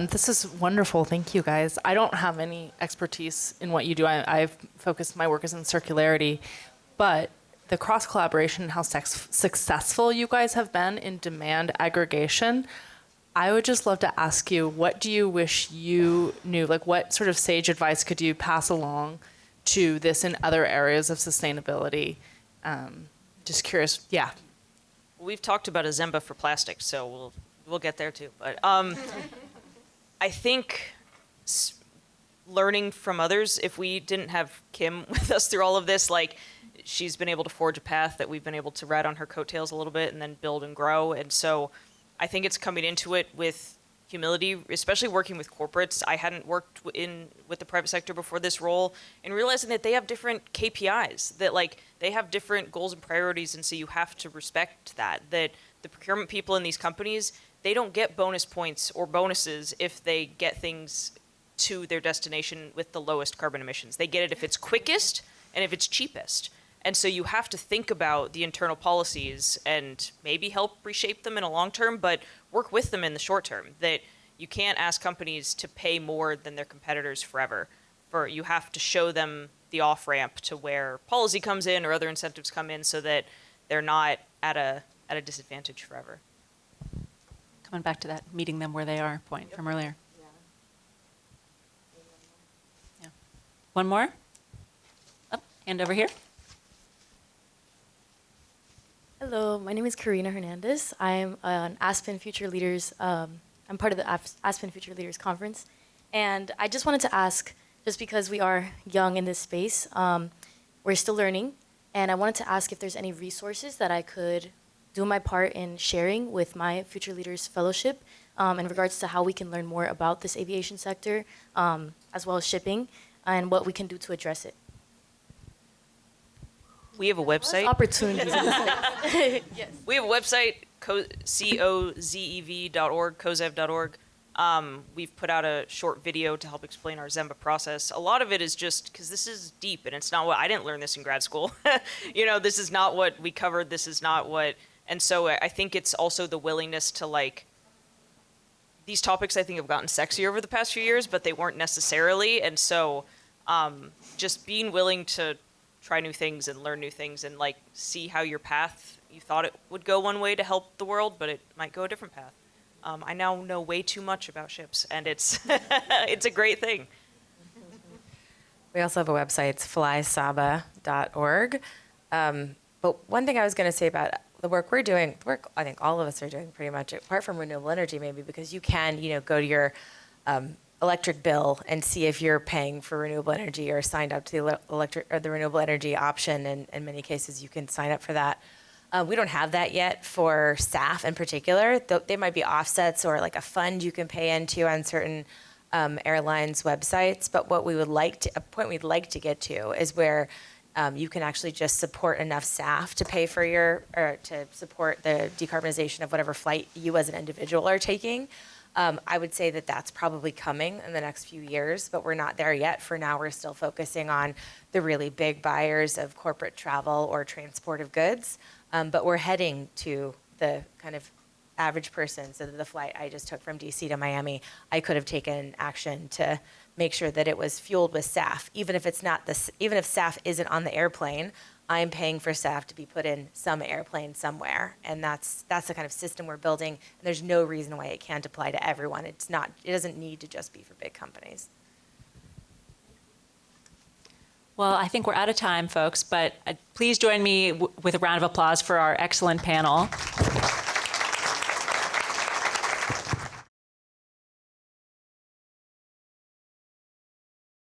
This is wonderful. Thank you, guys. I don't have any expertise in what you do. I've focused, my work is in circularity, but the cross-collaboration and how successful you guys have been in demand aggregation, I would just love to ask you, what do you wish you knew? Like, what sort of sage advice could you pass along to this in other areas of sustainability? Just curious. Yeah. We've talked about a Zemba for plastic, so we'll get there too. But I think learning from others. If we didn't have Kim with us through all of this, like, she's been able to forge a path that we've been able to ride on her coattails a little bit and then build and grow. And so I think it's coming into it with humility, especially working with corporates. I hadn't worked with the private sector before this role, and realizing that they have different KPIs, that like they have different goals and priorities, and so you have to respect that the procurement people in these companies, they don't get bonus points or bonuses if they get things to their destination with the lowest carbon emissions. They get it if it's quickest and if it's cheapest. And so you have to think about the internal policies and maybe help reshape them in a long term, but work with them in the short term. That you can't ask companies to pay more than their competitors forever. You have to show them the off-ramp to where policy comes in or other incentives come in so that they're not at a disadvantage forever. Coming back to that meeting them where they are point from earlier. Yeah. One more? Oh, hand over here. Hello, my name is Karina Hernandez. I'm an Aspen Future Leaders, I'm part of the Aspen Future Leaders Conference. And I just wanted to ask, just because we are young in this space, we're still learning, and I wanted to ask if there's any resources that I could do my part in sharing with my Future Leaders Fellowship in regards to how we can learn more about this aviation sector, as well as shipping, and what we can do to address it. We have a website. Opportunities. Yes. We have a website, cozev.org, cozev.org. We've put out a short video to help explain our Zemba process. A lot of it is just because this is deep, and it's not what I didn't learn this in grad school. This is not what we covered. This is not what, and so I think it's also the willingness to like. These topics I think have gotten sexier over the past few years, but they weren't necessarily, and so just being willing to try new things and learn new things and like see how your path, you thought it would go one way to help the world, but it might go a different path. I now know way too much about ships, and it's it's a great thing. We also have a website, it's flysaba.org. But one thing I was going to say about the work we're doing, the work I think all of us are doing pretty much, apart from renewable energy maybe, because you can, go to your electric bill and see if you're paying for renewable energy or signed up to the electric or the renewable energy option. And in many cases, you can sign up for that. We don't have that yet for SAF in particular. They might be offsets or like a fund you can pay into on certain airlines' websites. But what we would like to, a point we'd like to get to is where you can actually just support enough SAF to pay for or to support the decarbonization of whatever flight you as an individual are taking. I would say that that's probably coming in the next few years, but we're not there yet. For now, we're still focusing on the really big buyers of corporate travel or transport of goods. But we're heading to the kind of average person. So that the flight I just took from DC to Miami, I could have taken action to make sure that it was fueled with SAF. Even if even if SAF isn't on the airplane, I'm paying for SAF to be put in some airplane somewhere. And that's the kind of system we're building. And there's no reason why it can't apply to everyone. It doesn't need to just be for big companies. Well, I think we're out of time, folks, but please join me with a round of applause for our excellent panel.